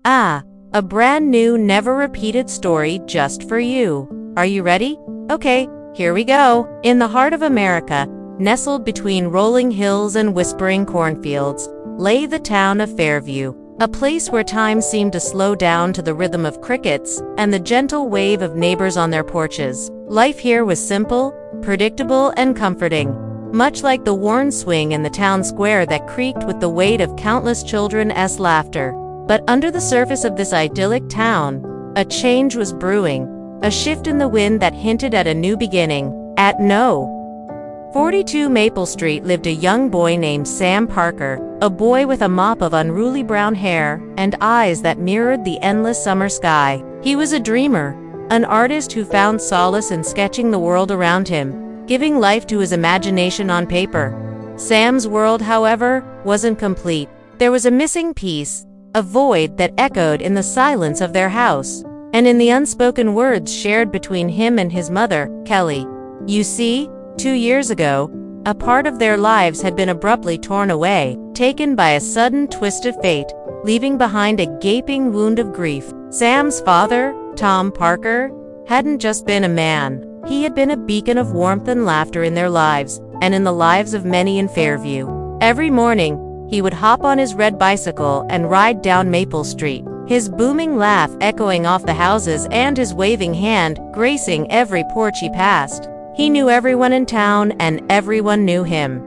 Ah, a brand new, never-repeated story just for you. Are you ready? Okay, here we go. In the heart of America, nestled between rolling hills and whispering cornfields, lay the town of Fairview, a place where time seemed to slow down to the rhythm of crickets and the gentle wave of neighbors on their porches. Life here was simple, predictable, and comforting, much like the worn swing in the town square that creaked with the weight of countless children's laughter. But under the surface of this idyllic town, a change was brewing, a shift in the wind that hinted at a new beginning. At No. 42 Maple Street lived a young boy named Sam Parker, a boy with a mop of unruly brown hair and eyes that mirrored the endless summer sky. He was a dreamer, an artist who found solace in sketching the world around him, giving life to his imagination on paper. Sam's world, however, wasn't complete. There was a missing piece, a void that echoed in the silence of their house, and in the unspoken words shared between him and his mother, Kelly. You see, 2 years ago, a part of their lives had been abruptly torn away, taken by a sudden twist of fate, leaving behind a gaping wound of grief. Sam's father, Tom Parker, hadn't just been a man. He had been a beacon of warmth and laughter in their lives, and in the lives of many in Fairview. Every morning, he would hop on his red bicycle and ride down Maple Street, his booming laugh echoing off the houses and his waving hand gracing every porch he passed. He knew everyone in town, and everyone knew him.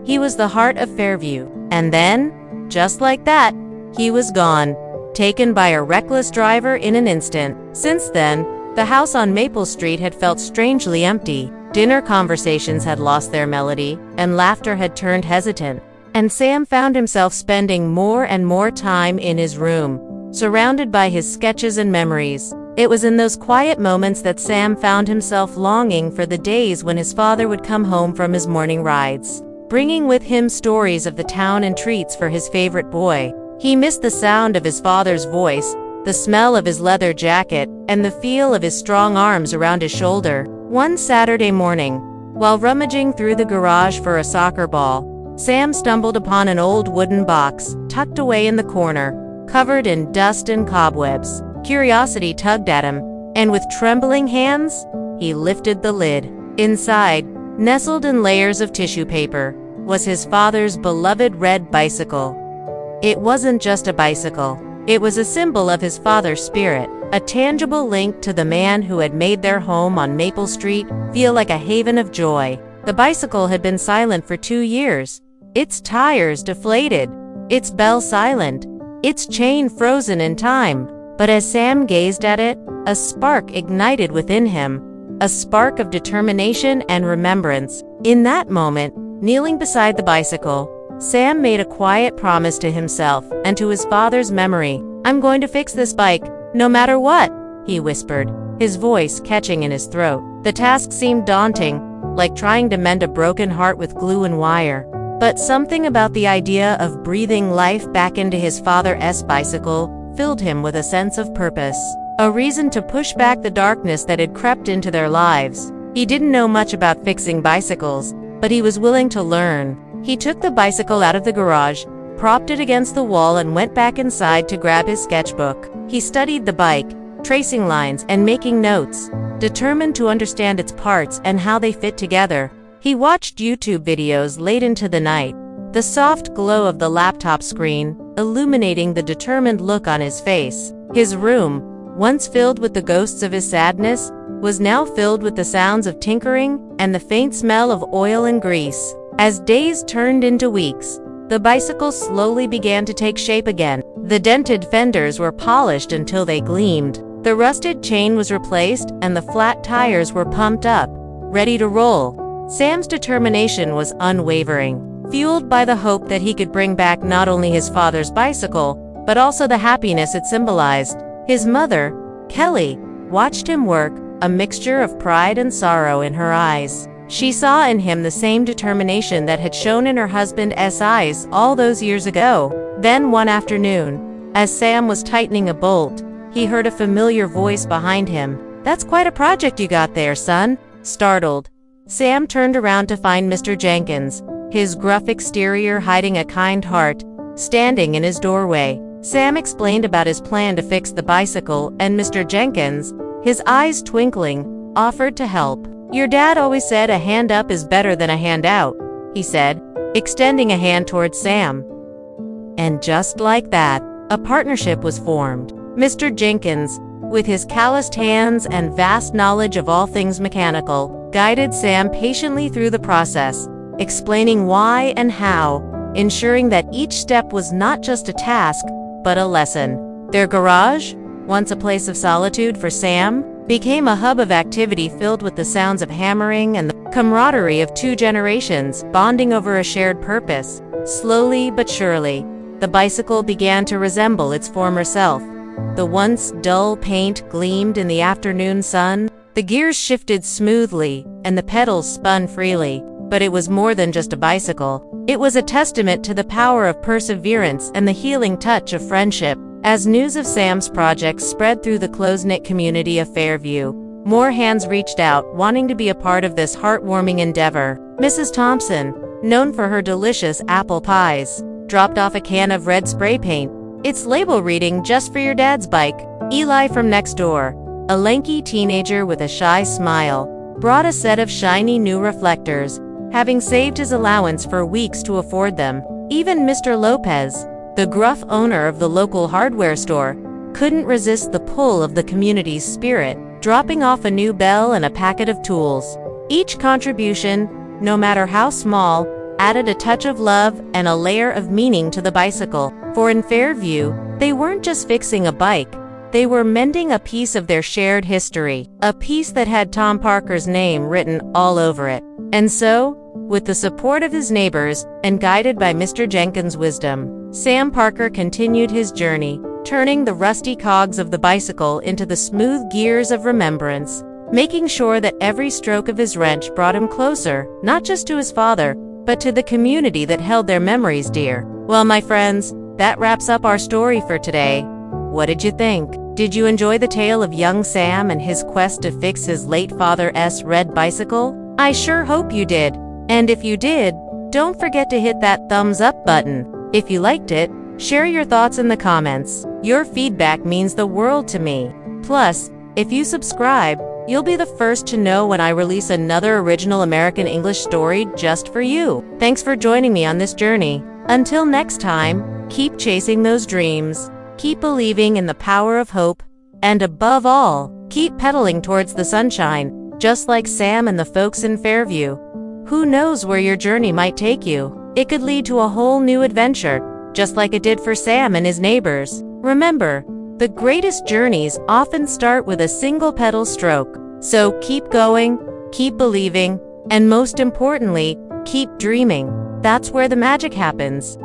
He was the heart of Fairview. And then, just like that, he was gone, taken by a reckless driver in an instant. Since then, the house on Maple Street had felt strangely empty. Dinner conversations had lost their melody, and laughter had turned hesitant. And Sam found himself spending more and more time in his room, surrounded by his sketches and memories. It was in those quiet moments that Sam found himself longing for the days when his father would come home from his morning rides, bringing with him stories of the town and treats for his favorite boy. He missed the sound of his father's voice, the smell of his leather jacket, and the feel of his strong arms around his shoulder. One Saturday morning, while rummaging through the garage for a soccer ball, Sam stumbled upon an old wooden box, tucked away in the corner, covered in dust and cobwebs. Curiosity tugged at him, and with trembling hands, he lifted the lid. Inside, nestled in layers of tissue paper, was his father's beloved red bicycle. It wasn't just a bicycle. It was a symbol of his father's spirit, a tangible link to the man who had made their home on Maple Street feel like a haven of joy. The bicycle had been silent for 2 years, its tires deflated, its bell silent, its chain frozen in time. But as Sam gazed at it, a spark ignited within him, a spark of determination and remembrance. In that moment, kneeling beside the bicycle, Sam made a quiet promise to himself and to his father's memory. "I'm going to fix this bike, no matter what," he whispered, his voice catching in his throat. The task seemed daunting, like trying to mend a broken heart with glue and wire. But something about the idea of breathing life back into his father's bicycle filled him with a sense of purpose, a reason to push back the darkness that had crept into their lives. He didn't know much about fixing bicycles, but he was willing to learn. He took the bicycle out of the garage, propped it against the wall, and went back inside to grab his sketchbook. He studied the bike, tracing lines and making notes, determined to understand its parts and how they fit together. He watched YouTube videos late into the night, the soft glow of the laptop screen illuminating the determined look on his face. His room, once filled with the ghosts of his sadness, was now filled with the sounds of tinkering and the faint smell of oil and grease. As days turned into weeks, the bicycle slowly began to take shape again. The dented fenders were polished until they gleamed. The rusted chain was replaced and the flat tires were pumped up, ready to roll. Sam's determination was unwavering, fueled by the hope that he could bring back not only his father's bicycle, but also the happiness it symbolized. His mother, Kelly, watched him work, a mixture of pride and sorrow in her eyes. She saw in him the same determination that had shone in her husband's eyes all those years ago. Then one afternoon, as Sam was tightening a bolt, he heard a familiar voice behind him. "That's quite a project you got there, son." Startled, Sam turned around to find Mr. Jenkins, his gruff exterior hiding a kind heart, standing in his doorway. Sam explained about his plan to fix the bicycle, and Mr. Jenkins, his eyes twinkling, offered to help. "Your dad always said a hand up is better than a hand out," he said, extending a hand towards Sam. And just like that, a partnership was formed. Mr. Jenkins, with his calloused hands and vast knowledge of all things mechanical, guided Sam patiently through the process, explaining why and how, ensuring that each step was not just a task, but a lesson. Their garage, once a place of solitude for Sam, became a hub of activity filled with the sounds of hammering and the camaraderie of two generations bonding over a shared purpose. Slowly but surely, the bicycle began to resemble its former self. The once dull paint gleamed in the afternoon sun, the gears shifted smoothly, and the pedals spun freely. But it was more than just a bicycle. It was a testament to the power of perseverance and the healing touch of friendship. As news of Sam's project spread through the close-knit community of Fairview, more hands reached out, wanting to be a part of this heartwarming endeavor. Mrs. Thompson, known for her delicious apple pies, dropped off a can of red spray paint, its label reading, "Just for your dad's bike." Eli from next door, a lanky teenager with a shy smile, brought a set of shiny new reflectors, having saved his allowance for weeks to afford them. Even Mr. Lopez, the gruff owner of the local hardware store, couldn't resist the pull of the community's spirit, dropping off a new bell and a packet of tools. Each contribution, no matter how small, added a touch of love and a layer of meaning to the bicycle. For in Fairview, they weren't just fixing a bike, they were mending a piece of their shared history, a piece that had Tom Parker's name written all over it. And so, with the support of his neighbors and guided by Mr. Jenkins' wisdom, Sam Parker continued his journey, turning the rusty cogs of the bicycle into the smooth gears of remembrance, making sure that every stroke of his wrench brought him closer, not just to his father, but to the community that held their memories dear. Well, my friends, that wraps up our story for today. What did you think? Did you enjoy the tale of young Sam and his quest to fix his late father's red bicycle? I sure hope you did. And if you did, don't forget to hit that thumbs up button. If you liked it, share your thoughts in the comments. Your feedback means the world to me. Plus, if you subscribe, you'll be the first to know when I release another original American English story just for you. Thanks for joining me on this journey. Until next time, keep chasing those dreams, keep believing in the power of hope, and above all, keep pedaling towards the sunshine, just like Sam and the folks in Fairview. Who knows where your journey might take you? It could lead to a whole new adventure, just like it did for Sam and his neighbors. Remember, the greatest journeys often start with a single pedal stroke. So keep going, keep believing, and most importantly, keep dreaming. That's where the magic happens.